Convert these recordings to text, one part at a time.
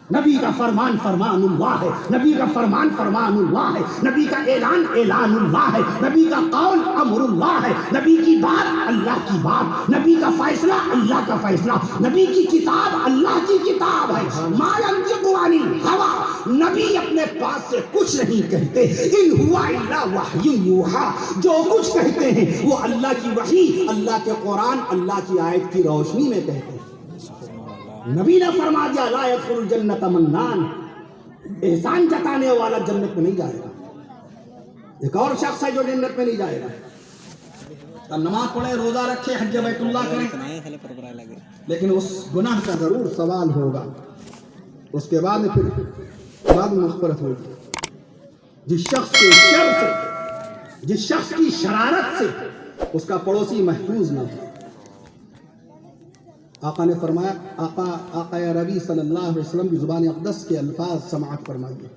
نبی کا فرمان فرمان اللہ ہے، نبی کا فرمان فرمان اللہ ہے، نبی کا اعلان اعلان اللہ ہے، نبی کا قول امر اللہ ہے، نبی کی بات اللہ کی بات، نبی کا فیصلہ اللہ کا فیصلہ، نبی کی کتاب اللہ کی کتاب ہے۔ ما ينطق عن الهوى، نبی اپنے پاس سے کچھ نہیں کہتے، ان ہوا الا وحی یوحی، جو کچھ کہتے ہیں وہ اللہ کی وحی، اللہ کے قرآن، اللہ کی آیت کی روشنی میں کہتے ہیں۔ نبی نے فرما دیا لا يدخل الجنت منان، احسان جتانے والا جنت میں نہیں جائے گا۔ ایک اور شخص ہے جو جنت میں نہیں جائے گا، نماز پڑھے، روزہ رکھے، حج بیت اللہ کرے، لیکن اس گناہ کا ضرور سوال ہوگا، اس کے بعد پھر بعد مغفرت ہوگی۔ جس شخص کے شر سے، جس شخص کی شرارت سے اس کا پڑوسی محفوظ نہ ہو۔ آقا نے فرمایا، آقا ربی صلی اللہ علیہ وسلم کی زبان اقدس کے الفاظ سماعت فرمائیے،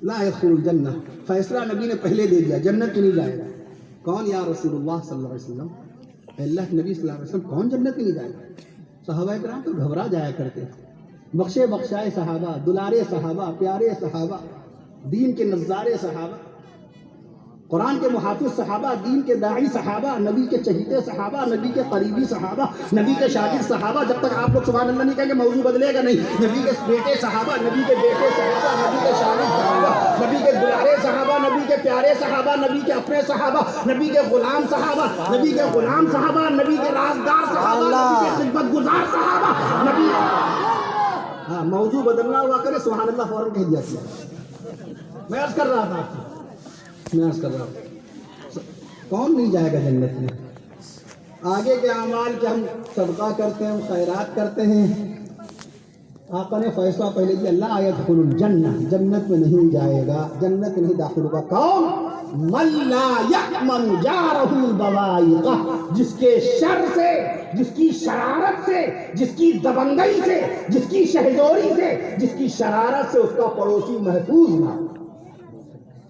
لا يدخل الجنہ، فیصلہ نبی نے پہلے دے دیا، جنت میں نہیں جائے گا۔ کون یا رسول اللہ صلی اللہ علیہ وسلم؟ اللہ کے نبی صلی اللہ علیہ وسلم کون جنت میں نہیں جائے گا؟ صحابہ کرام تو گھبرا جایا کرتے تھے، بخشے بخشائے صحابہ، دلارے صحابہ، پیارے صحابہ، دین کے نظارے صحابہ، قرآن کے محافظ صحابہ، دین کے داعی صحابہ، نبی کے چہیتے صحابہ، نبی کے قریبی صحابہ، نبی کے شاگرد صحابہ۔ جب تک آپ لوگ سبحان اللہ نہیں کہیں گے موضوع بدلے گا نہیں۔ نبی کے بیٹے صحابہ، نبی کے بیٹے صحابہ، نبی کے شاگرد صحابہ، نبی کے دلارے صحابہ، نبی کے پیارے صحابہ، نبی کے اپنے صحابہ، نبی کے غلام صحابہ، نبی کے غلام صحابہ، نبی کے رازدار صحابہ، نبی کے خدمت گزار صحابہ، نبی۔ ہاں، موضوع بدلنا ہوا کرے سبحان اللہ فوراً کہہ دیا کیا۔ میں عرض کر رہا تھا، کون نہیں جائے گا جنت میں؟ آگے کے اعمال کے ہم صدقہ کرتے ہیں، خیرات کرتے ہیں، آقا نے فیصلہ پہلے دیا لا يدخل الجنہ، جنت میں نہیں جائے گا، جنت میں نہیں داخل ہوگا۔ کون؟ من لا یأمن جارہ البوائق، جس کے شر سے، جس کی شرارت سے، جس کی دبنگئی سے، جس کی شہزوری سے، جس کی شرارت سے اس کا پڑوسی محفوظ نہ ہو۔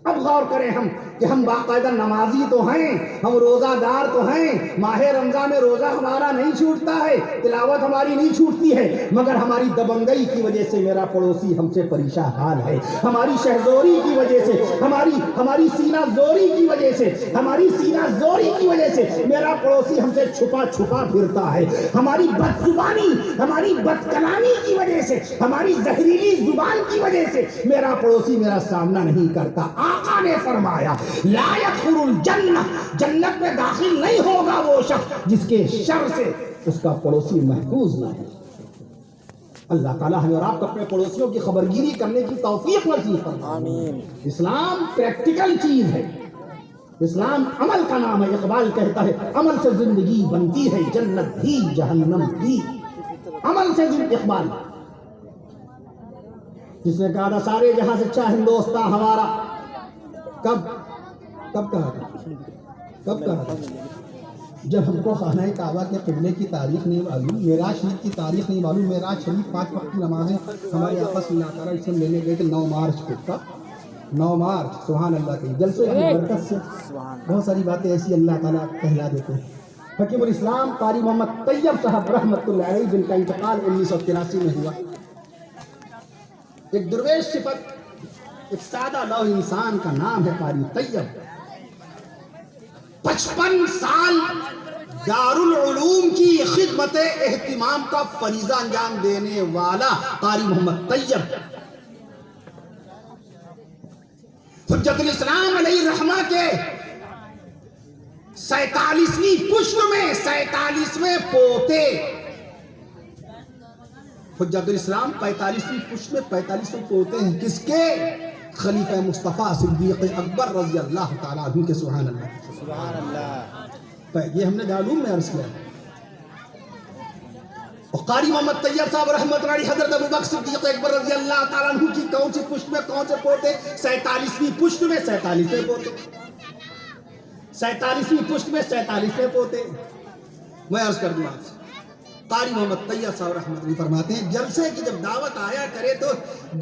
اب غور کریں ہم کہ ہم باقاعدہ نمازی تو ہیں، ہم روزہ دار تو ہیں، ماہ رمضان میں روزہ ہمارا نہیں چھوٹتا ہے، تلاوت ہماری نہیں چھوٹتی ہے، مگر ہماری دبنگئی کی وجہ سے میرا پڑوسی ہم سے پریشان حال ہے، ہماری شہزوری کی وجہ سے، ہماری سینہ زوری کی وجہ سے، ہماری سینہ زوری کی وجہ سے میرا پڑوسی ہم سے چھپا چھپا پھرتا ہے، ہماری بد زبانی، ہماری بد کلامی کی وجہ سے، ہماری زہریلی زبان کی وجہ سے میرا پڑوسی میرا سامنا نہیں کرتا۔ آقا نے فرمایا لا يدخل الجنہ، جنت میں داخل نہیں ہوگا وہ شخص جس کے شر سے اس کا پڑوسی محفوظ نہ ہو۔ اللہ تعالیٰ ہمیں اور آپ کو اپنے پڑوسیوں کی خبرگیری کرنے کی توفیق نصیب فرمائے۔ آمین۔ اسلام پریکٹیکل چیز ہے، اسلام عمل کا نام ہے۔ اقبال کہتا ہے عمل سے زندگی بنتی ہے جنت بھی جہنم بھی، عمل سے زندگی۔ اقبال جس نے کہا تھا سارے جہاں سے اچھا ہندوستان ہمارا، کب کہا تھا؟ جب ہم کو خانہ کعبہ کے قبلے کی تاریخ نہیں معلوم، معراج شریف کی تاریخ نہیں معلوم۔ معراج شریف 5 وقت کی نمازیں ہمارے آپس میں اللہ تعالیٰ اس میں لینے گئے تھے 9 مارچ کو۔ کب؟ 9 مارچ، سبحان اللہ کے جلسے کی برکت سے بہت ساری باتیں ایسی اللہ تعالیٰ کہلا دیتے ہیں۔ حکیم الاسلام قاری محمد طیب صاحب رحمۃ اللہ علیہ، جن کا انتقال 1983 میں ہوا، ایک درویش صفت، ایک سادہ لو انسان کا نام ہے قاری طیب۔ 55 سال دارالعلوم کی خدمت اہتمام کا فریضہ انجام دینے والا قاری محمد طیب، حجت الاسلام علیہ رحمہ کے 47ویں پشت میں 47ویں پوتے، حجت الاسلام 45ویں پشت میں 45ویں پوتے ہیں کس کے؟ خلیفہ مصطفیٰ صدیق اکبر رضی اللہ تعالیٰ عنہ کے۔ سبحان اللہ، سبحان اللہ۔ یہ ہم نے دارالعلوم میں عرض کیا۔ اور قاری محمد طیب صاحب رحمۃ اللہ علیہ حضرت ابوبکر صدیق اکبر رضی اللہ تعالیٰ عنہ کی کون سی پشت میں کون سے پوتے؟ 47ویں پشت میں 47ویں پوتے، 47ویں پشت میں 47ویں پوتے۔ میں عرض کر دوں آپ سے قاری محمد طیب صاحب رحمۃ اللہ فرماتے ہیں جلسے کی جب دعوت آیا کرے تو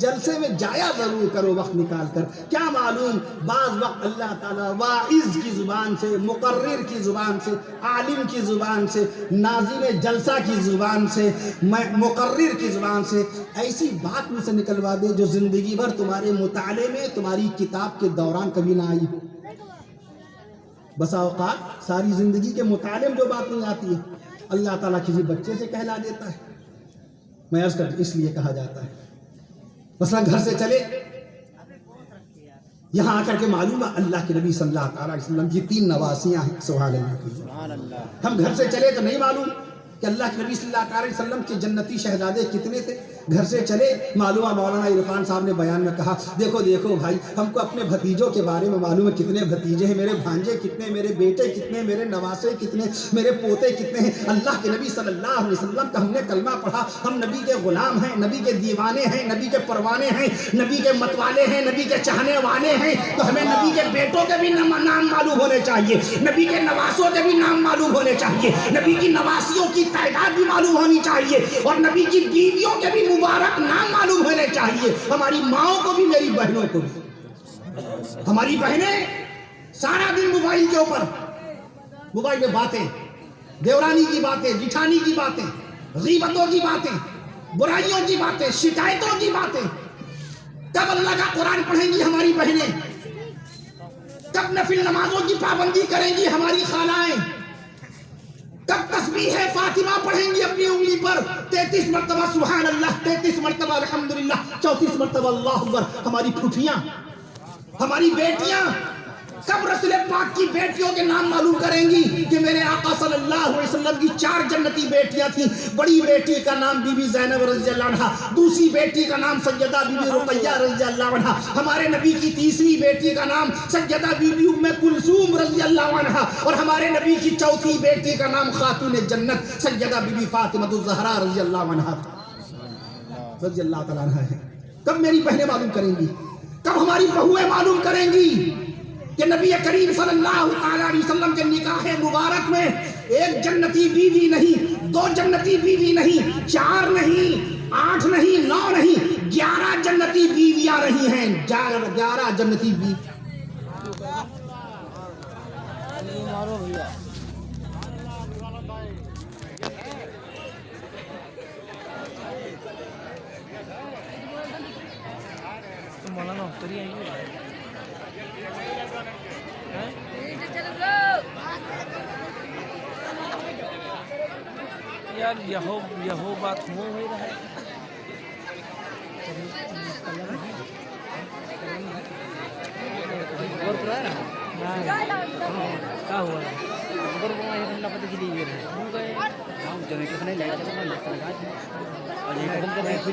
جلسے میں جایا ضرور کرو وقت نکال کر. کیا معلوم بعض وقت اللہ تعالیٰ واعظ کی زبان سے، مقرر کی زبان سے، عالم کی زبان سے، ناظم جلسہ کی زبان سے، مقرر کی زبان سے ایسی بات مجھ سے نکلوا دے جو زندگی بھر تمہارے مطالعے میں، تمہاری کتاب کے دوران کبھی نہ آئی. بسا اوقات ساری زندگی کے مطالعے میں جو بات نہیں آتی ہے اللہ تعالیٰ کسی بچے سے کہلا دیتا ہے. میں عرض کرتا اس لیے کہا جاتا ہے مثلا گھر سے چلے یہاں آ کر کے معلوم ہے اللہ کے نبی صلی اللہ علیہ وسلم کی 3 نواسیاں ہیں. سبحان اللہ. ہم گھر سے چلے تو نہیں معلوم کہ اللہ کے نبی صلی اللہ علیہ وسلم کے جنتی شہزادے کتنے تھے. گھر سے چلے معلوم ہے مولانا عرفان صاحب نے بیان میں کہا دیکھو دیکھو بھائی ہم کو اپنے بھتیجوں کے بارے میں معلوم ہے کتنے بھتیجے ہیں، میرے بھانجے کتنے، میرے بیٹے کتنے، میرے نواسے کتنے، میرے پوتے کتنے ہیں. اللہ کے نبی صلی اللہ علیہ وسلم کا ہم نے کلمہ پڑھا، ہم نبی کے غلام ہیں، نبی کے دیوانے ہیں، نبی کے پروانے ہیں، نبی کے متوالے ہیں، نبی کے چاہنے والے ہیں. تو ہمیں نبی کے بیٹوں کے بھی نام معلوم ہونے چاہیے، نبی کے نواسوں کے بھی نام معلوم ہونے چاہیے، نبی کی نواسیوں کی تعداد بھی معلوم ہونی چاہیے، اور نبی کی بیویوں کے بھی مبارک نام معلوم ہونے چاہیے. ہماری ماؤں کو بھی، میری بہنوں کو بھی. ہماری بہنیں سارا دن موبائل کے اوپر، موبائل میں باتیں، دیورانی کی باتیں، جٹھانی کی باتیں، غیبتوں کی باتیں، برائیوں کی باتیں، شکایتوں کی باتیں. کب اللہ کا قرآن پڑھیں گی ہماری بہنیں؟ کب نفل نمازوں کی پابندی کریں گی ہماری خالائیں؟ کب تسبیح فاطمہ پڑھیں گی اپنی انگلی پر 33 مرتبہ سبحان اللہ، 33 مرتبہ الحمدللہ، 34 مرتبہ اللہ اکبر؟ ہماری پھوپھیاں، ہماری بیٹیاں کب رسول پاک کی بیٹیوں کے نام معلوم کریں گی کہ میرے آقا صلی اللہ علیہ وسلم کی 4 جنتی بیٹیاں تھیں. بڑی بیٹی کا نام بی بی زینب رضی اللہ عنہ، دوسری بیٹی کا نام سیدہ بی بی رقیہ رضی اللہ عنہ، ہمارے نبی کی تیسری بیٹی کا نام سیدہ بی بی ام کلثوم رضی اللہ عنہ، اور ہمارے نبی کی چوتھی بیٹی کا نام خاتون جنت سیدہ بی بی فاطمہ الزہرا رضی اللہ عنہ رضی اللہ تعالیٰ عنہ ہے. کب میری بہنیں معلوم کریں گی؟ کب ہماری بہویں معلوم کریں گی کہ نبی کریم صلی اللہ علیہ وسلم کے نکاح مبارک میں 1 جنتی بیوی نہیں، 2 جنتی بیوی نہیں، 4 نہیں، 8 نہیں، 9 نہیں، 11 جنتی بیویاں رہی ہیں. 11 جنتی بیوی. مولانا اتری آئی یار یہو بات ہو رہا ہے. کیا ہوا ہے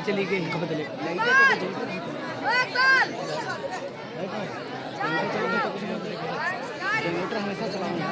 چلی گئی جنریٹر ہمیشہ چلانا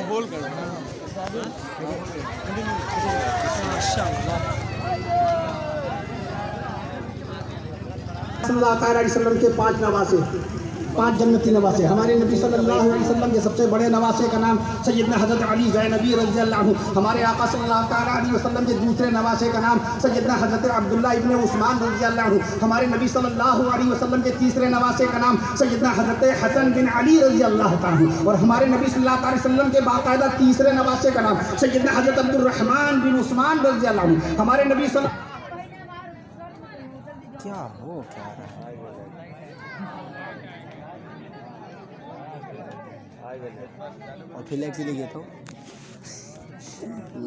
بول کر صلی اللہ علیہ وسلم کے 5 نواسے، 5 جنتی نواسے. ہمارے نبی صلی اللہ علیہ وسلم کے سب سے بڑے نواسے کا نام سیدنا حضرت علی زینبی رضی اللہ عنہ. ہمارے آقا صلی اللہ علیہ وسلم کے دوسرے نواسے کا نام سیدنا حضرت عبداللہ ابن عثمان رضی اللہ عنہ. ہمارے نبی صلی اللہ علیہ وسلم کے تیسرے نواسے کا نام سیدنا حضرت حسن بن علی رضی اللہ تعالی. اور ہمارے نبی صلی اللہ علیہ وسلم کے باقاعدہ تیسرے نواسے کا نام سیدنا حضرت عبد الرحمن بن عثمان رضی اللہ عنہ. ہمارے نبی صلی کیا ہو کیا رہا ہے اور پھر لیکس لے گئے تو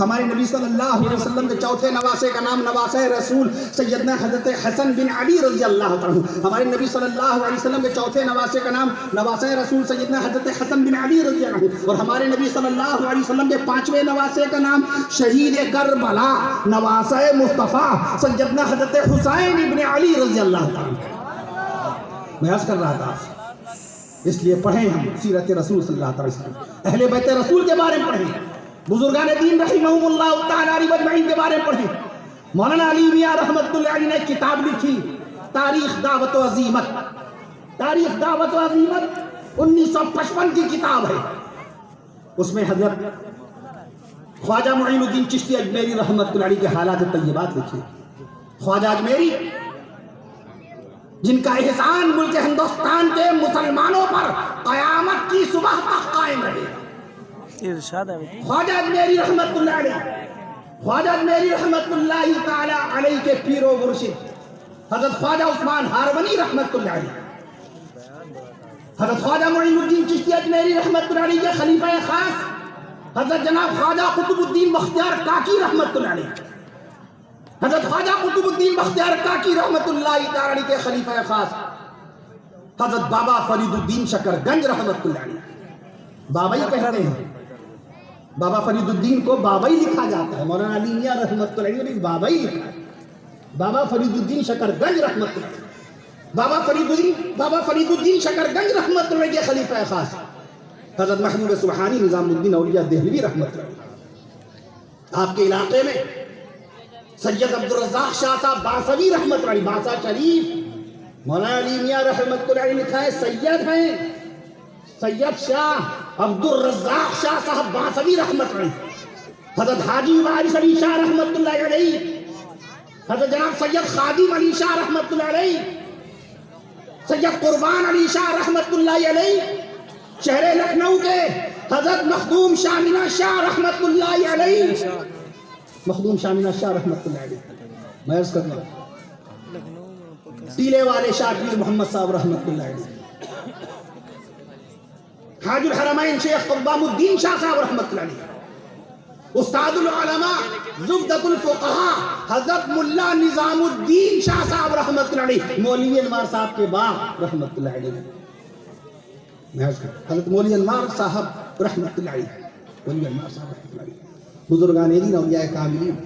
ہمارے نبی صلی اللہ علیہ وسلم کے چوتھے نواسے کا نام نواسہ رسول سیدنا حضرت حسن بن علی رضی اللہ عنہ. ہمارے نبی صلی اللہ علیہ وسلم کے چوتھے نواسے کا نام نواسہ رسول سیدنا حضرت حسن بن علی رضی اللہ عنہ. اور ہمارے نبی صلی اللہ علیہ وسلم کے پانچویں نواسے کا نام شہید کربلا نواسہ مصطفیٰ سیدنا حضرت حسین بن علی رضی اللہ عنہ. میں عرض کر رہا تھا اس لیے پڑھیں ہم سیرت رسول صلی اللہ علیہ وسلم, اہل بیت رسول کے بارے میں پڑھیں, بزرگان دین رحمہم اللہ تعالی علیہ مجمعین کے بارے میں پڑھیں. مولانا علی میاں رحمت اللہ علیہ نے کتاب لکھی تاریخ دعوت و عزیمت. تاریخ دعوت و عزیمت 1955 کی کتاب ہے. اس میں حضرت خواجہ معین الدین چشتی اجمیری رحمت اللہ علیہ کے حالات طیبات لکھی. خواجہ اجمیری جن کا احسان ملک ہندوستان کے مسلمانوں پر قیامت کی صبح تک قائم رہے. ارشاد ہے خواجہ اجمیری رحمت اللہ علیہ, خواجہ اجمیری رحمت اللہ تعالی علیہ کے پیر و مرشد حضرت خواجہ عثمان ہارونی رحمت اللہ علیہ, حضرت خواجہ معین الدین چشتی اجمیری رحمت اللہ علیہ کے خلیفہ خاص حضرت جناب خواجہ قطب الدین بختیار کاکی رحمت اللہ علیہ, حضرت خواجہ قطب الدین بختیار کاکی رحمت اللہ تعالی کے خلیفہ خاص حضرت بابا فرید الدین شکر گنج رحمت اللہ علیہ. بابا ہی کہتے ہیں, بابا فرید الدین کو بابا ہی لکھا جاتا ہے. مولانا علی میاں رحمت اللہ علیہ نے بابا ہی لکھا ہے. بابا فرید الدین شکر گنج رحمت اللہ علیہ, بابا فرید الدین شکر گنج رحمت اللہ علیہ کے خلیفہ خاص حضرت محبوب سبحانی نظام الدین اولیاء دہلوی رحمت اللہ علیہ. آپ کے علاقے میں سید عبد الرزاق شاہ صاحب باسوی رحمت اللہ علیہ, باسا شریف, مولانا علی میاں رحمت اللہ علیہ لکھا ہے سید ہیں سید شاہ عبد الرزاق شاہ صاحب باسوی رحمت اللہ علیہ. حضرت حاجی وارث علی شاہ رحمت اللہ علیہ, حضرت جناب سید خادم علی شاہ رحمت اللہ علیہ, سید قربان علی شاہ رحمت اللہ علیہ, شہر لکھنؤ کے حضرت مخدوم شامنہ شاہ رحمت اللہ علیہ, مخدوم شامنہ شاہ رحمت اللہ علیہ. میں عرض کرنا ٹیلے والے شاہ پیر محمد صاحب رحمت اللہ علیہ, حاج الحرمین شیخ قبام الدین شاہ صاحب رحمت اللہ علیہ, استاد العلماء زبدۃ الفقہاء حضرت ملا نظام الدین شاہ صاحب رحمت اللہ علیہ, مولوی انوار صاحب کے باپ رحمت اللہ علیہ. میں عرض کرنا حضرت مولوی انوار صاحب رحمت اللہ علیہ, مولوی انوار صاحب رحمت اللہ علیہ, بزرگان دین اولیاء کاملین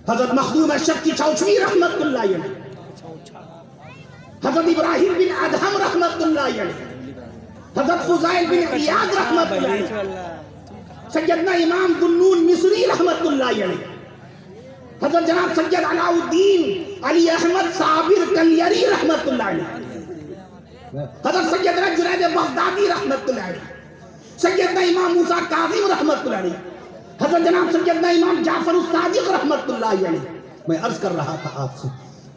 حضرت مخدوم اشرف کی چوچوی رحمت اللہ علیہ, حضرت ابراہیم بن ادہم رحمت اللہ علیہ, حضرت فضائل بن عیاض رحمت اللہ علیہ, سیدنا امام ذوالنون مصری رحمت اللہ علیہ, حضرت جناب سید علاء الدین علی احمد صابر کلیری رحمت اللہ علیہ, حضرت سیدنا جنید بغدادی رحمت اللہ علیہ, سیدنا امام موسیٰ کاظم رحمت اللہ علیہ, حضرت جناب سیدنا امام جعفر الصادق رحمت اللہ علیہ. میں عرض کر رہا تھا آپ سے,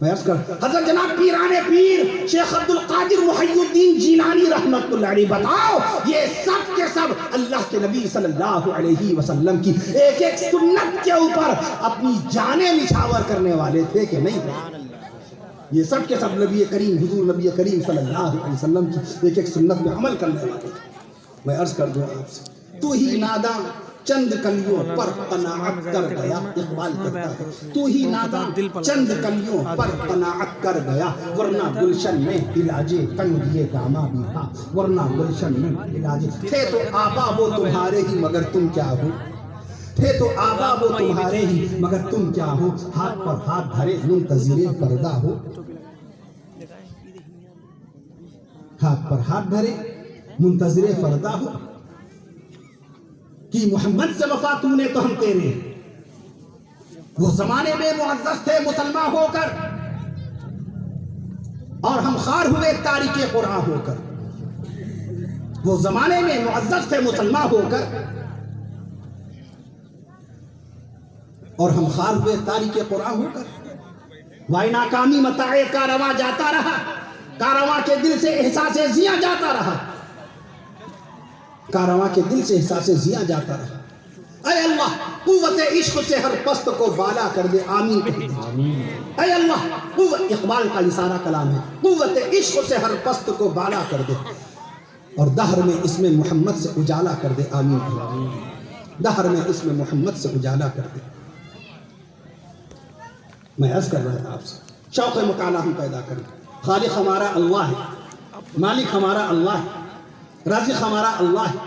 حضرت جناب پیران پیر شیخ عبد القادر محی الدین جیلانی رحمت اللہ علیہ. بتاؤ یہ سب کے سب اللہ کے نبی صلی اللہ علیہ وسلم کی ایک ایک سنت کے اوپر اپنی جانیں نچھاور کرنے والے تھے کہ نہیں؟ یہ سب کے سب نبی کریم حضور نبی کریم صلی اللہ علیہ وسلم کی ایک ایک سنت میں عمل کرنے والے تھے. میں عرض کر دوں آپ سے, تو ہی ناداں چند کلیوں پر قناعت کر گیا, اقبال کہتا ہے تو ہی ناداں چند کلیوں پر قناعت کر گیا, ورنہ گلشن میں علاج تنگی داما بھی تھا, ورنہ گلشن میں علاج تھے تو آبا وہ تمہارے ہی مگر تم کیا ہو, تھے تو آبا وہ تمہارے ہی مگر تم کیا ہو, ہاتھ پر ہاتھ دھرے منتظر پردہ ہو, ہاتھ پر ہاتھ دھرے منتظر پردہ ہو, کہ محمد سے وفا تو نے تو ہم تیرے. وہ زمانے میں معزز تھے مسلمان ہو کر, اور ہم خار ہوئے تاریخ قرآن ہو کر. وہ زمانے میں معزز تھے مسلمان ہو کر, اور ہم خار ہوئے تاریخ قرآن ہو کر. وائے ناکامی متاع کارواں جاتا رہا, کارواں کے دل سے احساس زیاں جاتا رہا, کارواں کے دل سے احساس زیاں جاتا رہا. اے اللہ قوت عشق سے ہر پست کو بالا کر دے, آمین کہہ دے. اے اللہ قوت, اقبال کا یہ سارا کلام ہے, قوت عشق سے ہر پست کو بالا کر دے. اور دہر میں اس میں محمد سے اجالا کر دے، آمین۔ دہر میں اس میں محمد سے اجالا کر دے۔ میں عرض کر رہا تھا آپ سے، شوق مطالعہ ہم پیدا کریں۔ خالق ہمارا اللہ ہے، مالک ہمارا اللہ ہے، رازق ہمارا اللہ ہے۔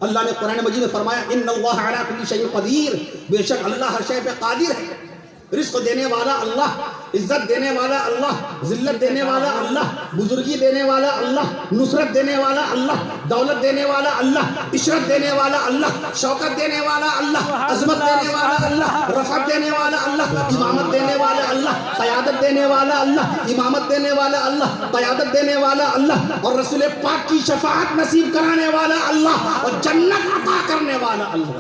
اللہ نے قرآن مجید میں فرمایا ان اللہ علی کل شیء قدیر، بے شک اللہ ہر شے پہ قادر ہے۔ رزق دینے والا اللہ، عزت دینے والا اللہ، ذلت دینے والا اللہ، بزرگی دینے والا اللہ، نصرت دینے والا اللہ، دولت دینے والا اللہ، عشرت دینے والا اللہ، شوکت دینے والا اللہ، عظمت دینے والا اللہ، رفعت دینے والا اللہ، امامت دینے والا اللہ، قیادت دینے والا اللہ، امامت دینے والا اللہ، قیادت دینے والا اللہ، اور رسول پاک کی شفاعت نصیب کرانے والا اللہ، اور جنت عطا کرنے والا اللہ۔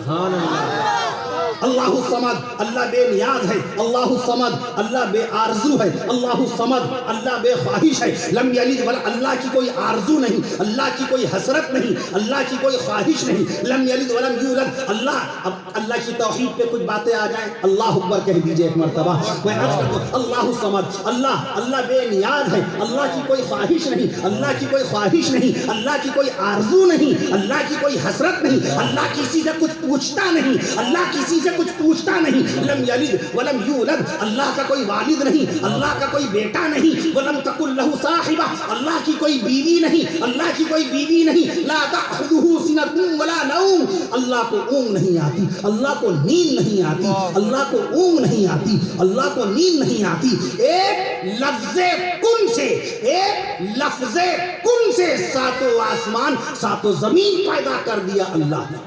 اللہ الصمد، اللہ بے نیاز ہے، اللہ الصمد، اللہ بے آرزو ہے، اللہ الصمد، اللہ بے خواہش ہے، لم یلد اللہ کی کوئی آرزو نہیں، اللہ کی کوئی حسرت نہیں، اللہ کی کوئی خواہش نہیں، لم یلد ولم یولد۔ اللہ کی توحید پہ کچھ باتیں آ جائیں، اللہ اکبر کہہ دیجئے ایک مرتبہ۔ میں عرض کرتا ہوں اللہ الصمد، اللہ بے نیاز ہے، اللہ کی کوئی خواہش نہیں، اللہ کی کوئی خواہش نہیں، اللہ کی کوئی آرزو نہیں، اللہ کی کوئی حسرت نہیں، اللہ کسی سے کچھ پوچھتا نہیں، اللہ کسی سے کچھ پوچھتا نہیں، لم یلد ولم یولد، اللہ کا کوئی والد نہیں، اللہ کا کوئی بیٹا نہیں، ولم تکن لہ صاحبہ، اللہ کی کوئی بیوی نہیں، اللہ کی کوئی بیوی نہیں، لا تأخذہ سنۃ ولا نوم، اللہ کو اونگ نہیں آتی، اللہ کو نیند نہیں آتی، اللہ کو اونگ نہیں آتی، اللہ کو نیند نہیں آتی۔ ایک لفظ کن سے، ایک لفظ کن سے ساتوں آسمان ساتوں زمین پیدا کر دیا اللہ نے۔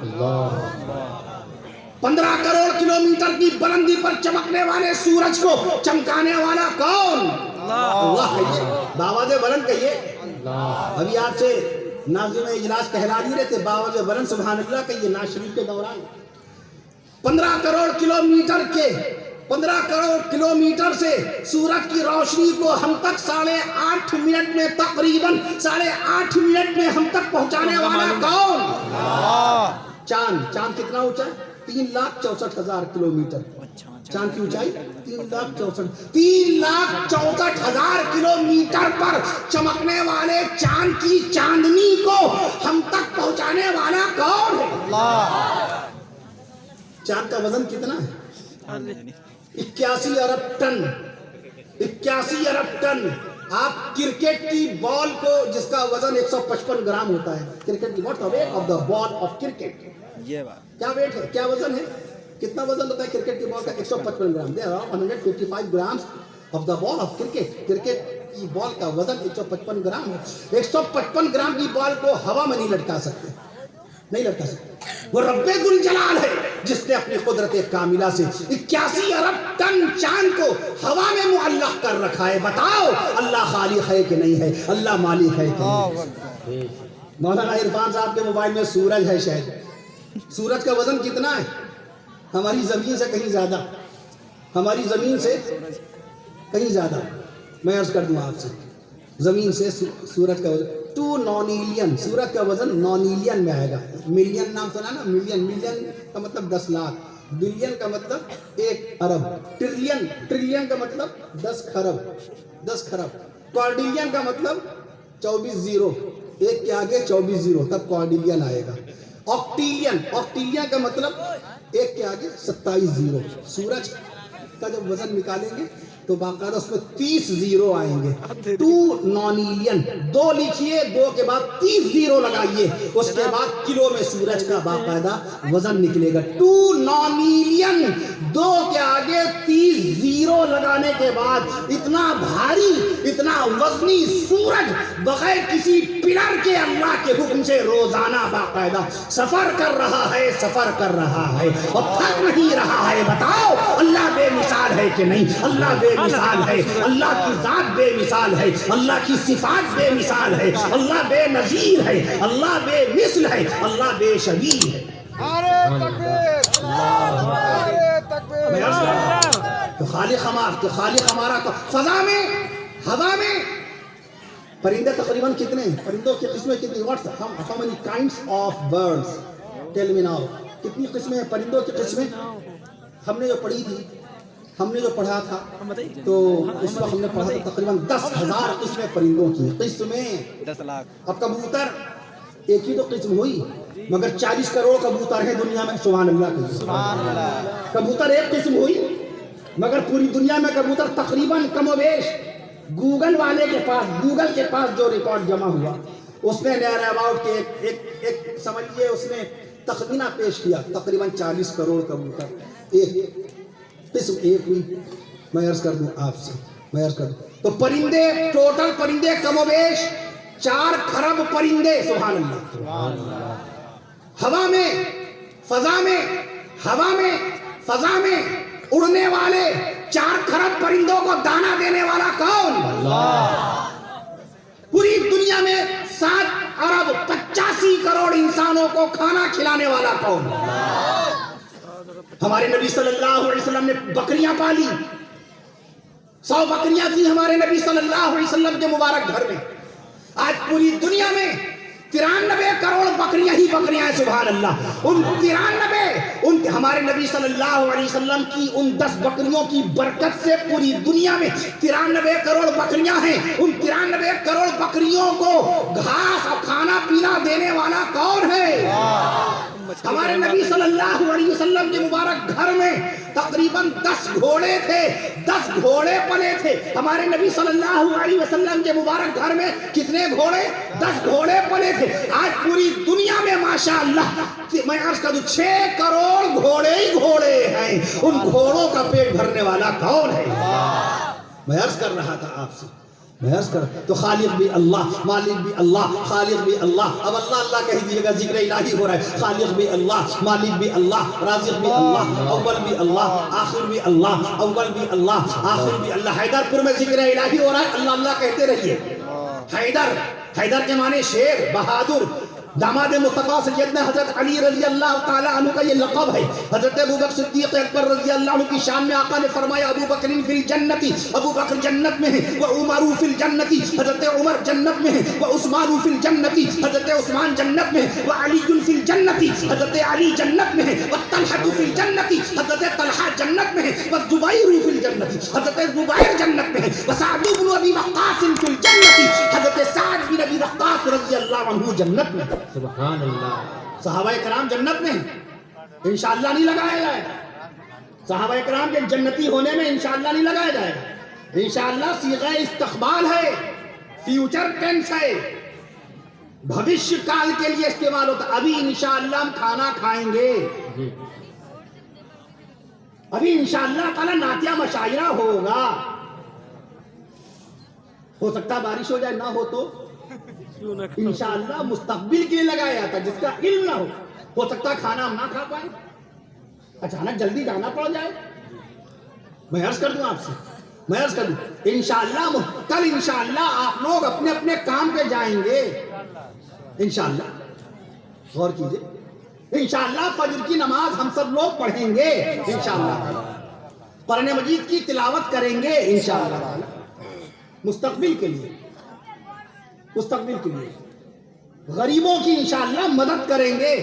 15 کروڑ کلومیٹر کی بلندی پر چمکنے والے سورج کو چمکانے والا کون؟ اللہ ہے۔ باواز بلند کہیے۔ ابھی آپ سے ناظم اجلاس کہلا نہیں رہے تھے، باواز بلند سبحان اللہ کہیے ناز شریف کے دوران۔ 15 کروڑ کلومیٹر کے 15 کروڑ کلومیٹر سے سورج کی روشنی کو ہم تک 8.5 منٹ میں، تقریباً 8.5 منٹ میں ہم تک پہنچانے والا کون؟ چاند کتنا اونچا ہے؟ 3,64,000 کلومیٹر۔ چاند کی اونچائی 3,64,000 کلومیٹر پر چمکنے والے چاند کی چاندنی کو ہم تک پہنچانے والا کون ہے؟ چاند کا وزن کتنا ہے؟ 81 ارب ٹن۔ 81 ارب ٹن۔ آپ کرکٹ کی بال کو جس کا وزن 155 گرام ہوتا ہے، کرکٹ کی what the weight of the ball of cricket, کیا ویٹ ہے، کیا وزن ہے، کتنا وزن ہوتا ہے کرکٹ کی بال کا؟ 155 gram. They are 155 grams of the ball of cricket. Cricket کی بال کا وزن 155 گرام ہے۔ 155 گرام کی بال کو ہوا میں نہیں لٹکا سکتے، نہیں لٹکا سکتے۔ وہ رب ذوالجلال ہے جس نے اپنی قدرت کاملہ سے 81 ارب ٹن چاند کو ہوا میں معلق کر رکھا ہے۔ بتاؤ اللہ خالق ہے کہ نہیں ہے، اللہ مالک ہے کہ نہیں؟ مولانا عرفان صاحب کے موبائل میں سورج ہے، شاید سورج کا وزن کتنا ہے؟ ہماری زمین سے کہیں زیادہ، ہماری زمین سے کہیں زیادہ۔ میں عرض کر دوں آپ سے، زمین سے سورج کا وزن 2 نونیلین، سورج کا وزن نونیلین میں آئے گا۔ ملین نام سنا نا، ملین کا مطلب 10 لاکھ، بلین کا مطلب 1 ارب، ٹریلین کا مطلب 10 خرب، 10 خرب، کوارڈیلین کا مطلب 24 زیرو، ایک کے آگے 24 زیرو، تب کوارڈیلین آئے گا۔ آکٹیلین کا مطلب ایک کے آگے 27 زیرو۔ سورج کا جب وزن نکالیں گے تو باقاعدہ اس میں 30 زیرو آئیں گے۔ 2 نونیلین، 2 لکھیے، 2 کے بعد 30 زیرو لگائیے، اس کے بعد کلو میں سورج کا باقاعدہ وزن نکلے گا۔ 2 نونیلین، 2 کے آگے 30 زیرو لگانے کے بعد اتنا بھاری، اتنا وزنی سورج بغیر کسی پلر کے اللہ کے حکم سے روزانہ باقاعدہ سفر کر رہا ہے، سفر کر رہا ہے اور تھک نہیں رہا ہے۔ بتاؤ اللہ بے مثال ہے کہ نہیں؟ اللہ بے مثال ہے، اللہ کی ذات بے مثال ہے، اللہ کی صفات بے مثال ہے، اللہ بے نظیر ہے، اللہ بے مثل ہے، اللہ بے شبیہ ہے۔ تو خالق ہمارا فضا میں، ہوا میں پرندے تقریباً کتنے ہیں؟ پرندوں کی قسمیں کتنی؟ how many kinds of birds? tell me now. کتنی قسمیں ہیں پرندوں کی قسمیں؟ ہم نے جو پڑھی تھی، ہم نے جو پڑھا تھا تو اس وقت ہم نے پڑھا تھا تقریباً 10,000 قسمیں پرندوں کی، قسمیں 10 لاکھ۔ اب کبوتر ایک ہی تو قسم ہوئی، مگر 40 کروڑ کبوتر ہیں دنیا میں، سبحان اللہ سبحان اللہ. کبوتر ایک قسم ہوئی، مگر پوری دنیا میں کبوتر تقریباً کم و بیش گوگل والے کے پاس، گوگل کے پاس جو ریکارڈ جمع ہوا اس نے نیئر اباؤٹ کے ایک سمجھیے اس نے تخمینہ پیش کیا، تقریباً 40 کروڑ کبوتر ایک قسم ایک ہوئی. میں عرض کر دوں آپ سے، میں عرض کر دوں تو پرندے، ٹوٹل پرندے کم و بیش 4 کھرب پرندے، سبحان اللہ. ہوا میں، فضا میں، ہوا میں، فضا میں اڑنے والے 4 کھرب پرندوں کو دانہ دینے والا کون؟ اللہ. پوری دنیا میں 7 ارب 85 کروڑ انسانوں کو کھانا کھلانے والا کون؟ ہمارے نبی صلی اللہ علیہ وسلم نے بکریاں پالی، 100 بکریاں تھی ہمارے نبی صلی اللہ علیہ وسلم کے مبارک گھر میں. آج پوری دنیا میں 93 کروڑ بکریاں ہی بکریاں ہیں، سبحان اللہ. ان 93 ہمارے نبی صلی اللہ علیہ وسلم کی ان 10 بکریوں کی برکت سے پوری دنیا میں 93 کروڑ بکریاں ہیں. ان 93 کروڑ بکریوں کو گھاس اور کھانا پینا دینے والا کون ہے؟ ہمارے نبی صلی اللہ علیہ وسلم کے مبارک گھر میں تقریباً 10 گھوڑے تھے، 10 گھوڑے پلے تھے. ہمارے نبی صلی اللہ علیہ وسلم کے مبارک گھر میں کتنے گھوڑے؟ 10 گھوڑے پلے تھے. آج پوری دنیا میں ماشاءاللہ میں عرض کر دوں 6 کروڑ گھوڑے ہی گھوڑے ہیں. ان گھوڑوں کا پیٹ بھرنے والا کون ہے؟ میں عرض کر رہا تھا آپ سے، میں عرض کر تو خالق بھی اللہ، مالک بھی اللہ، خالق بھی اللہ. اب اللہ اللہ کہہ دیجیے گا، ذکر الہی ہو رہا ہے. خالق بھی اللہ، مالک بھی اللہ، رازق بھی اللہ، اول بھی اللہ، آخر بھی اللہ، اول بھی اللہ، آخر بھی اللہ. حیدر پور میں ذکر الہی ہو رہا ہے، اللہ اللہ کہتے رہیے. حیدر کے معنی شیر، بہادر. داماد مصطفیٰ سیدنا حضرت علی رضی اللہ تعالیٰ عنہ کا یہ لقب ہے. حضرت ابوبکر صدیق اکبر رضی اللہ عنہ کی شان میں آقا نے فرمایا ابو بکر فی الجنتی، ابو بکر جنت میں ہے، وعمر فی الجنتی، حضرت عمر جنت میں ہے، وعثمان فی الجنتی، حضرت عثمان جنت میں ہے، وعلی فی الجنتی، حضرت علی جنت میں ہے، وطلحہ فی الجنتی، حضرت طلحہ جنت میں ہے، والزبیر فی الجنتی، حضرت زبیر جنت میں ہے، وسعد بن ابی وقاص فی الجنتی، حضرت سعد بن ابی وقاص رضی اللہ عنہ جنت میں. سبحان اللہ. صحابہ کرام جنت میں انشاءاللہ نہیں لگایا جائے گا. صحابہ کرام کے جنتی ہونے میں انشاءاللہ نہیں لگایا جائے گا. انشاءاللہ صیغہ استقبال ہے، فیوچر ٹینس ہے، بھوشیہ کال کے لیے استعمال ہوتا. ابھی انشاءاللہ ہم کھانا کھائیں گے، ابھی انشاءاللہ تعالی نعتیہ مشاعرہ ہوگا. ہو سکتا بارش ہو جائے، نہ ہو تو انشاءاللہ مستقبل کے لیے لگایا جاتا جس کا علم نہ ہو سکتا کھانا ہم نہ کھا پائیں، اچانک جلدی جانا پڑ جائے. میں عرض کر دوں آپ سے، میں عرض کر دوں انشاءاللہ کل انشاءاللہ آپ لوگ اپنے اپنے کام پہ جائیں گے انشاءاللہ. غور کیجئے، انشاءاللہ فجر کی نماز ہم سب لوگ پڑھیں گے انشاءاللہ، قرآن مجید کی تلاوت کریں گے انشاءاللہ. مستقبل کے لیے، مستقبل کے لیے غریبوں کی انشاءاللہ مدد کریں گے،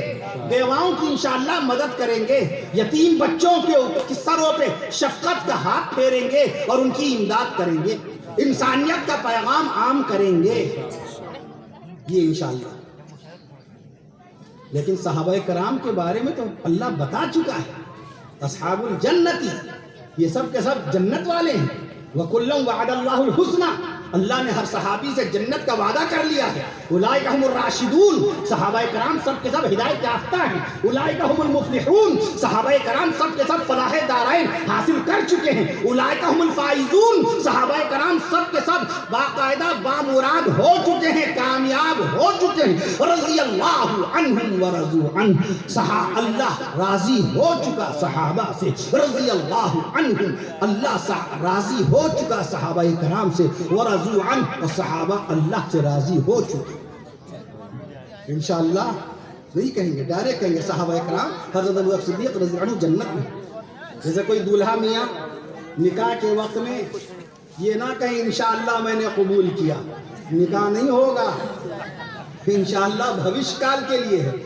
بیواؤں کی انشاءاللہ مدد کریں گے، یتیم بچوں کے سروں پہ شفقت کا ہاتھ پھیریں گے اور ان کی امداد کریں گے، انسانیت کا پیغام عام کریں گے، یہ انشاءاللہ. لیکن صحابہ کرام کے بارے میں تو اللہ بتا چکا ہے، اصحاب الجنتی، یہ سب کے سب جنت والے ہیں. وَكُلًّا وَعَدَ اللَّهُ الْحُسْنَى، اللہ نے ہر صحابی سے جنت کا وعدہ کر لیا ہے. اولئک هم الراشدون، صحابہ کرام سب کے سب ہدایت یافتہ ہیں. اولئک هم المفلحون، صحابہ کرام سب کے سب فلاح دارین حاصل کر چکے ہیں. اولئک هم الفائزون، صحابہ کرام سب کے سب باقاعدہ بامراد ہو چکے ہیں، کامیاب ہو چکے ہیں. رضی اللہ عنہم ورضوا عنہ، اللہ راضی ہو چکا صحابہ سے. رضی اللہ عنہم، اللہ راضی ہو چکا صحابہ کرام سے. ورضوا عنہ، اور صحابہ اللہ سے راضی ہو چکے. انشاءاللہ نہیں کہیں گے، ڈائریکٹ کہیں گے صحابہ کرام حضرت ابوبکر صدیق رضی اللہ عنہ جنت میں. جیسے کوئی دولہا میاں نکاح کے وقت میں یہ نہ کہیں انشاءاللہ میں نے قبول کیا، نکاح نہیں ہوگا. انشاءاللہ بھوشیہ کال کے لیے ہے.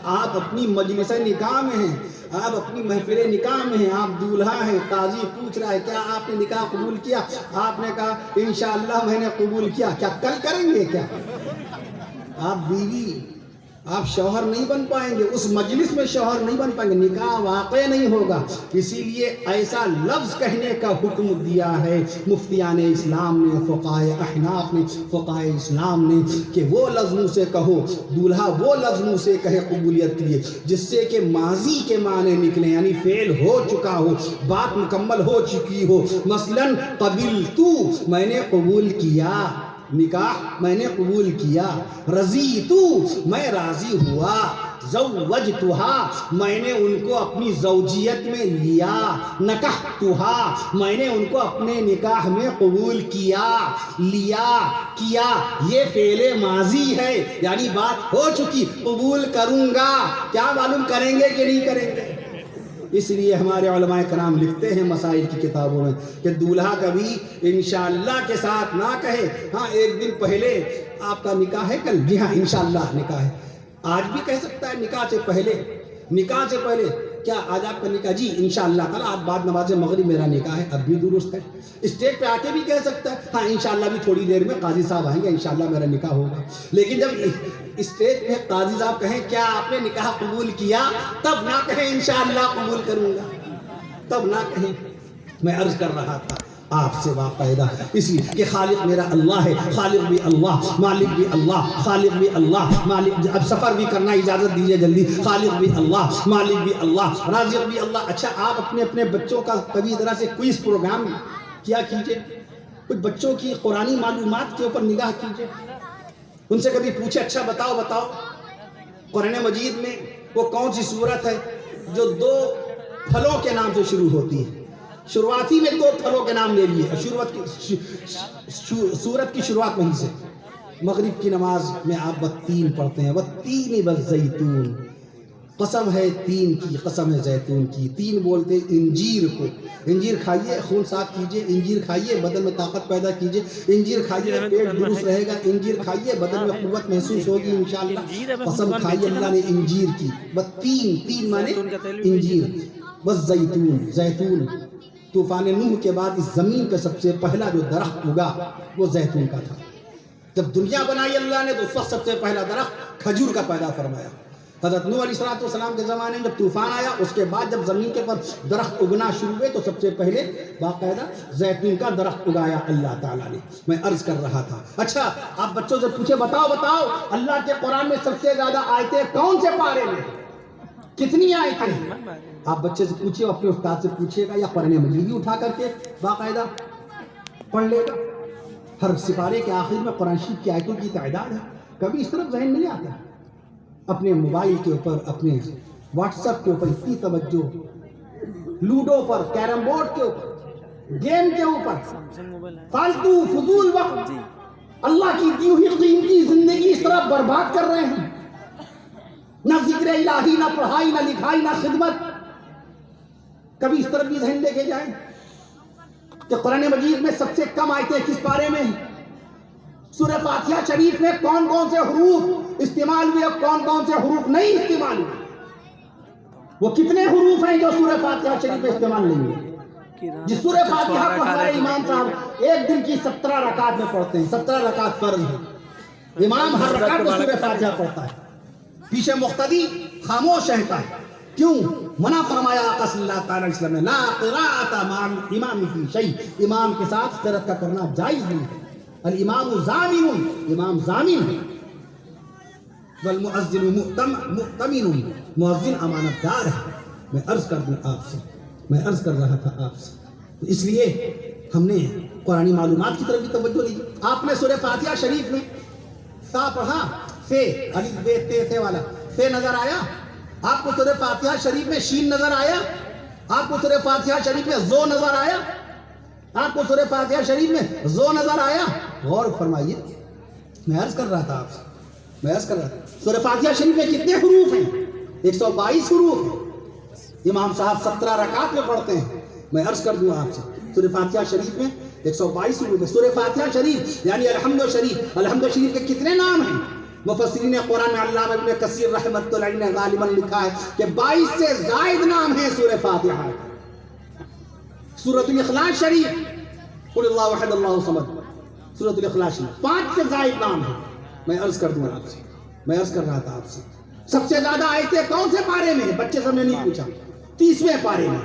آپ اپنی مجلس نکاح میں ہیں، آپ اپنی محفل نکاح میں ہیں، آپ دولہا ہیں، قاضی پوچھ رہا ہے کیا آپ نے نکاح قبول کیا؟ آپ نے کہا انشاءاللہ میں نے قبول کیا. کیا کل کریں گے؟ کیا آپ بیوی آپ شوہر نہیں بن پائیں گے، اس مجلس میں شوہر نہیں بن پائیں گے، نکاح واقع نہیں ہوگا۔ اسی لیے ایسا لفظ کہنے کا حکم دیا ہے مفتیان اسلام نے، فقہائے احناف نے، فقہائے اسلام نے، کہ وہ لفظ منہ سے کہو، دولہا وہ لفظ منہ سے کہے قبولیت کے لیے جس سے کہ ماضی کے معنی نکلیں، یعنی فعل ہو چکا ہو، بات مکمل ہو چکی ہو۔ مثلا قبلتو، میں نے قبول کیا، نکاح میں نے قبول کیا، رضیتو، میں راضی ہوا، زوجتہا، میں نے ان کو اپنی زوجیت میں لیا، نکحتہا، میں نے ان کو اپنے نکاح میں قبول کیا، لیا، کیا، یہ فعل ماضی ہے، یعنی بات ہو چکی، قبول کروں گا، کیا معلوم کریں گے کہ نہیں کریں گے؟ اس لیے ہمارے علماء کرام لکھتے ہیں مسائل کی کتابوں میں کہ دولہا کبھی انشاءاللہ کے ساتھ نہ کہے، ہاں ایک دن پہلے آپ کا نکاح ہے کل، جی ہاں انشاءاللہ نکاح ہے، آج بھی کہہ سکتا ہے نکاح سے پہلے، نکاح سے پہلے کیا آج آپ کا نکاح؟ جی انشاءاللہ تعالیٰ آج بعد نماز مغرب میرا نکاح ہے، اب بھی درست ہے۔ اسٹیج پہ آ کے بھی کہہ سکتا ہے ہاں انشاءاللہ بھی تھوڑی دیر میں قاضی صاحب آئیں گے، انشاءاللہ میرا نکاح ہوگا۔ لیکن جب اسٹیج پہ قاضی صاحب کہیں کیا آپ نے نکاح قبول کیا، تب نہ کہیں انشاءاللہ قبول کروں گا، تب نہ کہیں۔ میں عرض کر رہا تھا آپ سے باقاعدہ اس لیے کہ خالق میرا اللہ ہے، خالق بھی اللہ، مالک بھی اللہ، خالق بھی اللہ، مالک۔ اب سفر بھی کرنا، اجازت دیجیے جلدی۔ خالق بھی اللہ، مالک بھی اللہ، رازق بھی اللہ۔ اچھا آپ اپنے اپنے بچوں کا کبھی طرح سے کوئز پروگرام کیا کیجئے، کچھ بچوں کی قرآنی معلومات کے اوپر نگاہ کیجئے، ان سے کبھی پوچھے اچھا بتاؤ قرآن مجید میں وہ کون سی سورت ہے جو 2 پھلوں کے نام سے شروع ہوتی ہے؟ شروعاتی میں 2 پھلوں کے نام لے لیے، سورت کی شروعات وہیں سے۔ مغرب کی نماز میں آپ والتین پڑھتے ہیں، والتین والزیتون، قسم ہے تین کی، قسم ہے زیتون کی۔ تین بولتے ہیں انجیر کو، انجیر کھائیے خون صاف کیجئے، انجیر کھائیے بدن میں طاقت پیدا کیجئے، انجیر کھائیے پیٹ درست رہے گا، انجیر کھائیے بدن میں قوت محسوس ہوگی انشاءاللہ۔ قسم کھائیے اللہ نے انجیر کی، والتین، تین مانے انجیر، والزیتون، زیتون۔ طوفان نوح کے بعد اس زمین پہ سب سے پہلا جو درخت اگا وہ زیتون کا تھا۔ جب دنیا بنائی اللہ نے تو اس وقت سب سے پہلا درخت کھجور کا پیدا فرمایا۔ حضرت نوح علیہ السلام کے زمانے میں جب طوفان آیا، اس کے بعد جب زمین کے پر درخت اگنا شروع ہوئے تو سب سے پہلے باقاعدہ زیتون کا درخت اگایا اللہ تعالیٰ نے۔ میں عرض کر رہا تھا اچھا آپ بچوں سے پوچھے بتاؤ اللہ کے قرآن میں سب سے زیادہ آیتیں کون سے پارے میں، کتنی آیتیں ہیں؟ آپ بچے سے پوچھئے، اپنے استاد سے پوچھئے گا یا قرآن مجید بھی اٹھا کر کے باقاعدہ پڑھ لے گا۔ ہر سپارے کے آخر میں قرآن شریف کی آیتوں کی تعداد ہے، کبھی اس طرف ذہن میں نہیں آتا۔ اپنے موبائل کے اوپر، اپنے واٹس ایپ کے اوپر اتنی توجہ، لوڈو پر، کیرم بورڈ کے اوپر، گیم کے اوپر، فالتو فضول وقت اللہ کی دی ہوئی قیمتی زندگی اس طرح برباد کر رہے ہیں۔ نہ ذکر الہی، نہ پڑھائی، نہ لکھائی، نہ خدمت۔ کبھی اس طرف بھی ذہن لے کے جائیں کہ قرآن مجید میں سب سے کم آیتیں کس پارے میں ہیں؟ سورہ فاتحہ شریف میں کون کون سے حروف استعمال ہوئے اور کون کون سے حروف نہیں استعمال ہوئے؟ وہ کتنے حروف ہیں جو سورہ فاتحہ شریف میں استعمال نہیں ہوئے؟ جس سورہ فاتحہ کو ہمارے امام صاحب ایک دن کی 17 رکعت میں پڑھتے ہیں، 17 رکعت فرض ہے، امام ہر رکعت میں سورہ فاتحہ پڑھتا ہے، پیچھے مقتدی خاموش رہتا ہے۔ کیوں؟ منع فرمایا آقا صلی اللہ تعالیٰ علیہ وسلم نے، لا قراءۃ مع الامام فی شیء، امام کے ساتھ قرأت کا کرنا جائز نہیں ہے۔ الامام ضامن، امام ضامن ہے، والمؤذن مؤتمن، مؤذن امانت دار ہے۔ میں عرض کر دوں آپ سے، میں عرض کر رہا تھا آپ سے، تو اس لیے ہم نے قرآنی معلومات کی طرف بھی توجہ لی۔ آپ نے سورہ فاتحہ شریف میں تا پڑھا، فے، الف بے تے تے والا فے نظر آیا؟ آپ کو سورہ فاتحہ شریف میں شین نظر آیا؟ آپ کو سورہ فاتحہ شریف میں زو نظر آیا؟ آپ کو سورہ فاتحہ شریف میں زو نظر آیا؟ غور فرمائیے، میں عرض کر رہا تھا آپ سے، میں عرض کر رہا تھا سورہ فاتحہ شریف میں کتنے حروف ہیں؟ 122 حروف ہیں۔ امام صاحب 17 رکعت میں پڑھتے ہیں۔ میں عرض کر دوں آپ سے، سورہ فاتحہ شریف میں 122 حروف ہیں۔ سورہ فاتحہ شریف یعنی الحمد شریف، الحمد شریف کے کتنے نام ہیں؟ مفسرین قرآن میں علامہ ابن کثیر رحمۃ اللہ علیہ نے غالباً لکھا ہے کہ 22 سے زائد نام ہیں سورہ فاتحہ۔ سورۃ الاخلاص شریف، قل اللہ احد اللہ صمد، سورۃ الاخلاص شریف 5 سے زائد نام ہیں۔ میں عرض کر دوں آپ سے، میں عرض کر رہا تھا آپ سے سب سے زیادہ آیتیں کون سے پارے میں ہیں؟ بچے سب نے نہیں پوچھا. 30ویں پارے میں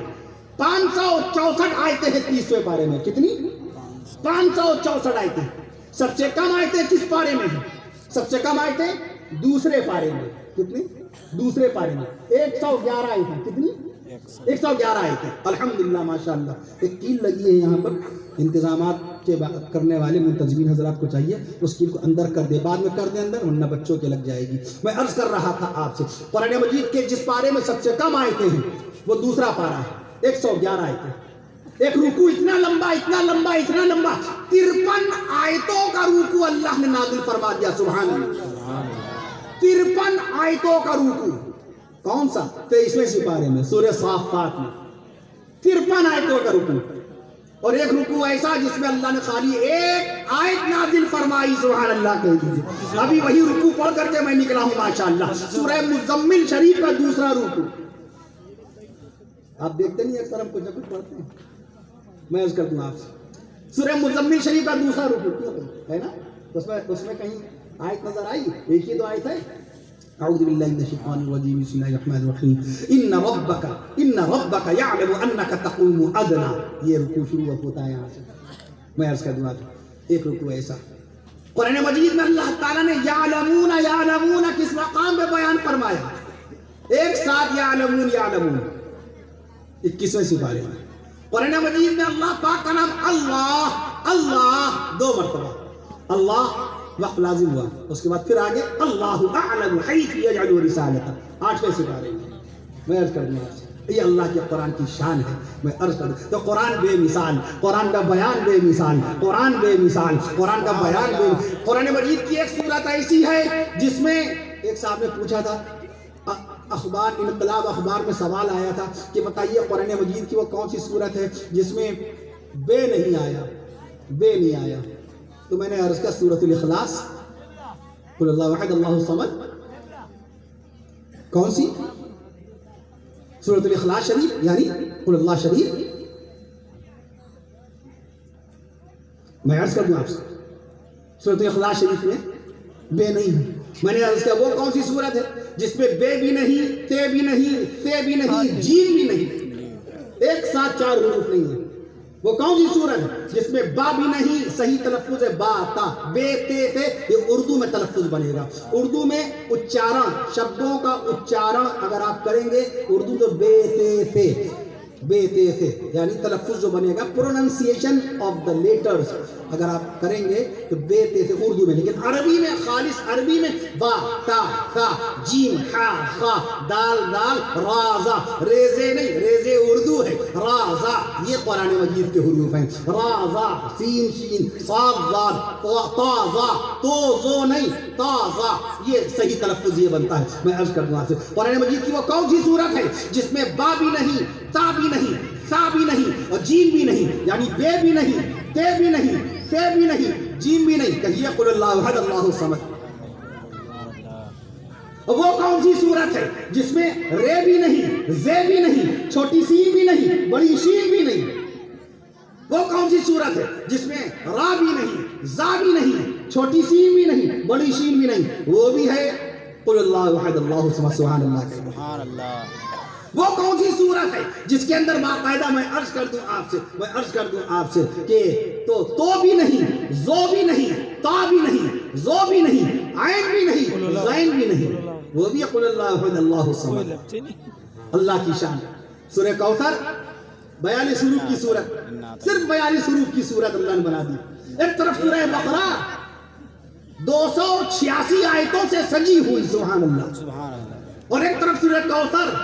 564 آیتیں ہیں. 30ویں پارے میں کتنی؟ 564 آیتیں. سب سے کم آیتیں کس پارے میں ہیں؟ سب سے کم آیتیں دوسرے پارے میں. کتنی؟ دوسرے پارے میں 111 آیتیں. کتنی؟ 111 آیتیں. الحمدللہ ماشاءاللہ. ایک کیل لگی ہے یہاں پر. انتظامات کے کرنے والے منتظمین حضرات کو چاہیے اس کیل کو اندر کر دے. بعد میں کر دے اندر ورنہ بچوں کے لگ جائے گی. میں عرض کر رہا تھا آپ سے قرآن مجید کے جس پارے میں سب سے کم آیتیں ہیں وہ دوسرا پارہ ہے. 111 آیتیں. ایک رکوع اتنا لمبا اتنا لمبا اتنا لمبا 53 آیتوں کا رکوع اللہ نے نازل فرما دیا. سبحان اللہ. 53 آیتوں کا رکوع. کون سا؟ 23ویں سپارے میں سورہ صافات میں 53 آیتوں کا رکوع. اور ایک رکوع ایسا جس میں اللہ نے خالی ایک آیت نازل فرمائی. سبحان اللہ کہہ دیجیے. ابھی وہی رکوع پڑھ کر کے میں نکلا ہوں ماشاءاللہ. سورہ مزمل شریف کا دوسرا رکوع. آپ دیکھتے نہیں اکثر ہم کچھ نہ کچھ پڑھتے ہیں. میں عرض کر دوں آپ سے سورہ مزمل شریف کا دوسرا رکوع ہے نا. اس میں کہیں آیت نظر آئی؟ ایک ہی تو آیت ہے. اعوذ باللہ من الشیطان الرجیم بسم اللہ الرحمن الرحیم ان ربک یعلم انک تقوم ادنی. یہ رکوع شروع ہوتا ہے یہاں سے. میں عرض کر دوں آپ ایک رکوع ایسا قرآن مجید میں اللہ تعالیٰ نے یعلمون کس مقام پہ بیان فرمایا. ایک ساتھ یعلمون 21ویں سپارے میں قرآن مجید میں اللہ پاک کا نام اللہ 2 مرتبہ. اللہ وقت لازم ہوا. اس کے بعد پھر آگے اللہ اعلم حیث یجعل رسالتہ 8ویں سپارے میں. میں عرض کر دوں یہ اللہ کے قرآن کی شان ہے. میں عرض کر دوں تو قرآن بے مثال. قرآن کا بیان بے مثال. قرآن بے مثال. قرآن کا بیان بے مثال. قرآن مجید کی ایک صورت ایسی ہے جس میں ایک صاحب نے پوچھا تھا اخبار انقلاب اخبار میں سوال آیا تھا کہ بتائیے قرآن مجید کی وہ کون سی صورت ہے جس میں بے نہیں آیا. تو میں نے عرض کیا سورۃ الاخلاص. قل اللہ احد اللہ الصمد. کون سی؟ سورۃ الاخلاص شریف یعنی قل اللہ شریف. میں عرض کر دوں آپ سے سورۃ الاخلاص شریف میں بے نہیں ہے. میں نے عرض کیا وہ کون سی صورت ہے جس میں بے بھی نہیں تے بھی نہیں تے بھی نہیں جیم بھی نہیں ایک ساتھ 4 حروف نہیں ہے؟ وہ کون سی صورت ہے جس میں با بھی نہیں صحیح تلفظ ہے با تا بے تے تے. یہ اردو میں تلفظ بنے گا. اردو میں اچارن شبدوں کا اچارن اگر آپ کریں گے اردو تو بے تے تھے یعنی تلفظ جو بنے گا پروننسیشن آف دا لیٹرز اگر آپ کریں گے تو بے تے تھے اردو میں. لیکن عربی میں خالص عربی میں با تا تا جیم ہا خا دال را زا. ریزے نہیں ریزے اردو ہے. را زا یہ قرآن مجید کے حروف ہیں. را زا سین شین صاد زاد تا زا تو زو نہیں تا زا. یہ صحیح تلفظ یہ بنتا ہے. میں عرض کر دوں آپ سے قرآن مجید کی وہ کون سی صورت ہے جس میں با بھی نہیں تا بھی نہیں سا بھی نہیں اور جیم بھی نہیں یعنی بے بھی نہیں تے بھی نہیں تے بھی نہیں جیم بھی نہیں. کہیے قل اللہ احد اللہ الصمد. وہ کون سی صورت ہے جس میں رے بھی نہیں زے بھی نہیں چھوٹی سین بھی نہیں بڑی شین بھی نہیں؟ وہ کون سی صورت ہے جس میں را بھی نہیں زا بھی نہیں چھوٹی سین بھی نہیں بڑی شین بھی نہیں؟ وہ بھی ہے قل اللہ احد اللہ الصمد. سبحان اللہ. وہ کون سی صورت ہے جس کے اندر باقاعدہ میں عرض کر دوں آپ سے کہ تو بھی نہیں زو بھی نہیں تا بھی نہیں زو بھی نہیں عین بھی نہیں زین بھی نہیں؟ وہ بھی قل اللہ احد اللہ الصمد. اللہ کی شان. سورہ کوثر 42 حروف کی صورت. صرف 42 حروف کی صورت اللہ نے بنا دی. ایک طرف سورہ بقرہ 286 آیتوں سے سجی ہوئی. سبحان اللہ. اور ایک طرف سورہ کوثر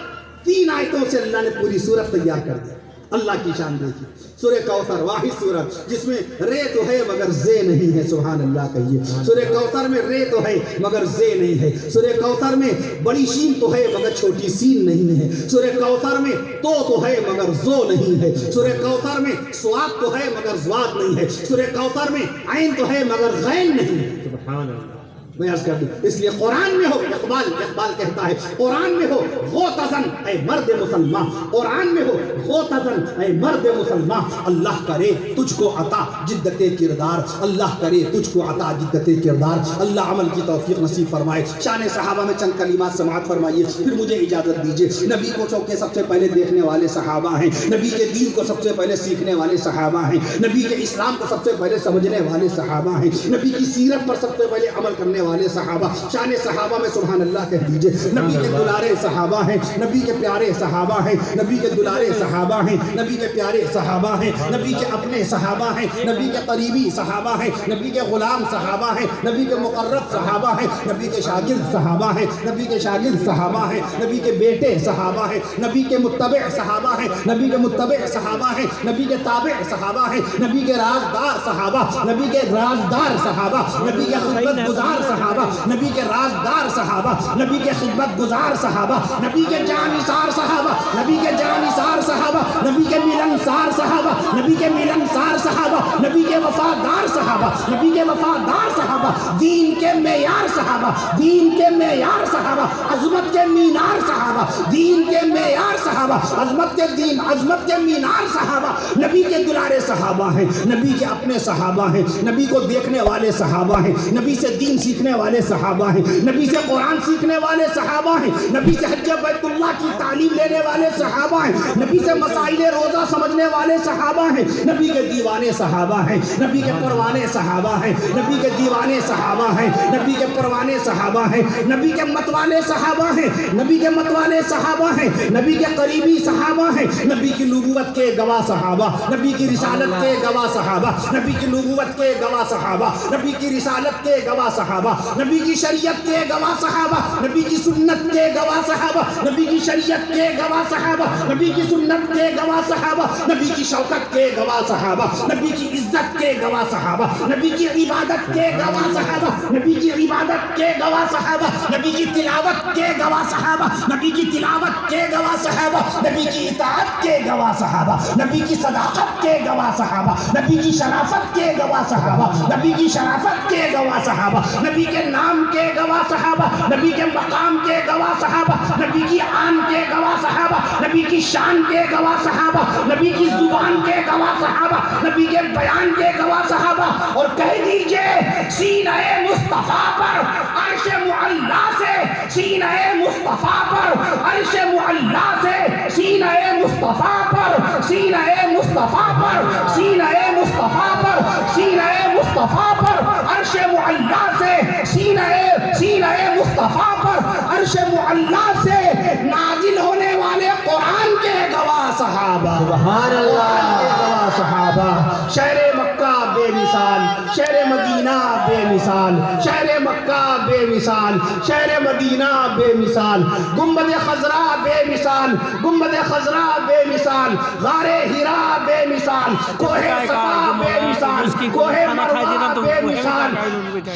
3 آیتوں سے اللہ نے پوری صورت تیار کر دی. اللہ کی شان دیکھیے. سورہ کوثر واحد صورت جس میں رے تو ہے مگر زے نہیں ہے. سبحان اللہ کہیے. سورہ کوثر میں رے تو ہے مگر زے نہیں ہے. سورہ کوثر میں بڑی شین تو ہے مگر چھوٹی سین نہیں ہے. سورہ کوثر میں تو ہے مگر زو نہیں ہے. سورہ کوثر میں سواد تو ہے مگر زواد نہیں ہے. سورہ کوثر میں عین تو ہے مگر غین نہیں ہے. سبحان اللہ. میں عرض کر دوں اس لیے قرآن میں ہو، اقبال کہتا ہے قرآن میں ہو غوطزن اے مرد مسلمان، قرآن میں ہو غوطزن اے مرد مسلمان، اللہ کرے تجھ کو عطا جدت کردار، اللہ کرے تجھ کو عطا جدت کردار، اللہ عمل کی توفیق نصیب فرمائے۔ شان صحابہ میں چند کلمات سماعت فرمائیے، پھر مجھے اجازت دیجیے۔ نبی کو چونکہ سب سے پہلے دیکھنے والے صحابہ ہیں، نبی کے دین کو سب سے پہلے سیکھنے والے صحابہ ہیں، نبی کے اسلام کو سب سے پہلے سمجھنے والے صحابہ ہیں، نبی کی سیرت پر سب سے پہلے عمل کرنے والے صحابہ۔ شان صحابہ میں سبحان اللہ کہہ دیجئے، نبی کے دلارے صحابہ ہیں، نبی کے پیارے صحابہ ہیں، نبی کے دلارے صحابہ ہیں، نبی کے پیارے صحابہ ہیں، نبی کے اپنے صحابہ ہیں، نبی کے قریبی صحابہ ہیں، نبی کے غلام صحابہ ہیں، نبی کے مقرب صحابہ ہیں، نبی کے شاگرد صحابہ ہیں، نبی کے شاگرد صحابہ ہیں، نبی کے بیٹے صحابہ ہیں، نبی کے متبع صحابہ ہیں، نبی کے متبع صحابہ ہیں، نبی کے تابع صحابہ ہیں، نبی کے رازدار صحابہ، نبی کے رازدار صحابہ، نبی کے خدمت گزار صحابہ، نبی کے رازدار صحابہ، نبی کے خدمت گزار صحابہ، نبی کے جانثار صحابہ، نبی کے جانثار صحابہ، نبی کے ملنسار صحابہ، نبی کے ملنسار صحابہ، نبی کے وفادار صحابہ، نبی کے وفادار صحابہ، دین کے معیار صحابہ، دین کے معیار صحابہ، عظمت کے مینار صحابہ، دین کے معیار صحابہ، عظمت کے دین، عظمت کے مینار صحابہ، نبی کے دلارے صحابہ ہیں، نبی کے اپنے صحابہ ہیں، نبی کو دیکھنے والے صحابہ ہیں، نبی سے دین سیکھنے والے صحابہ ہیں، نبی سے قرآن سیکھنے والے صحابہ ہیں، نبی سے حج بیت اللہ کی تعلیم لینے والے صحابہ ہیں، نبی سے مسائل روزہ سمجھنے والے صحابہ ہیں، نبی کے دیوانے صحابہ ہیں، نبی کے پروانے صحابہ ہیں، نبی کے دیوانے صحابہ ہیں، نبی کے پروانے صحابہ ہیں، نبی کے متوالے صحابہ ہیں، نبی کے متوالے صحابہ ہیں، نبی کے قریبی صحابہ ہیں، نبی کی نبوت کے گواہ صحابہ، نبی کی رسالت کے گواہ صحابہ، نبی کی نبوت کے گواہ صحابہ، نبی کی رسالت کے گواہ صحابہ، نبی کی شریعت کے گواہ صحابہ، نبی کی سنت کے گواہ صحابہ، نبی کی شریعت کے گواہ صحابہ، نبی کی سنت کے گواہ صحابہ، نبی کی شوکت کے گواہ صحابہ، نبی کی عزت کے گواہ صحابہ، نبی کی عبادت کے گواہ صحابہ، نبی کی عبادت کے گواہ صحابہ، نبی کی تلاوت کے گواہ صحابہ، نبی کی تلاوت کے گواہ صحابہ، نبی کی اطاعت کے گواہ صحابہ، نبی کی صداقت کے گواہ صحابہ، نبی کی شرافت کے گواہ صحابہ، نبی کی شرافت کے گواہ صحابہ، نبی کے نام کے گواہ صحابہ، نبی کے مقام کے گواہ صحابہ، نبی کی آن کے گواہ صحابہ، نبی کی شان کے گواہ صحابہ، نبی کی زبان کے گواہ صحابہ، نبی کے بیان کے گواہ صحابہ، اور کہہ دیجئے سینہ مصطفیٰ پر عرش معلا سے، سینہ مصطفیٰ پر عرش معلا سے، سینہ مصطفیٰ پر، سینہ مصطفیٰ پر، سینہ مصطفیٰ پر، سینہ مصطفیٰ پر عرش معلا سے، سینہ مصطفیٰ پر عرش معلا سے نازل ہونے والے قرآن کے گواہ صحابہ، سبحان اللہ کے گواہ صحابہ، شہر مکہ بے مثال، شہر مدینہ بے مثال، شہر مکہ بے مثال، شہر مدینہ بے مثال، گنبد خضرا بے مثال، گنبد خضرا بے مثال، غار ہرا بے مثال، کوہ صفا بے مثال، کوہ مروہ بے مثال،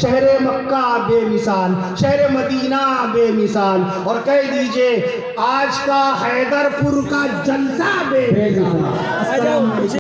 شہر مکہ بے مثال، شہر مدینہ بے مثال، اور کہہ دیجئے آج کا حیدر پور کا جلسہ بے مثال۔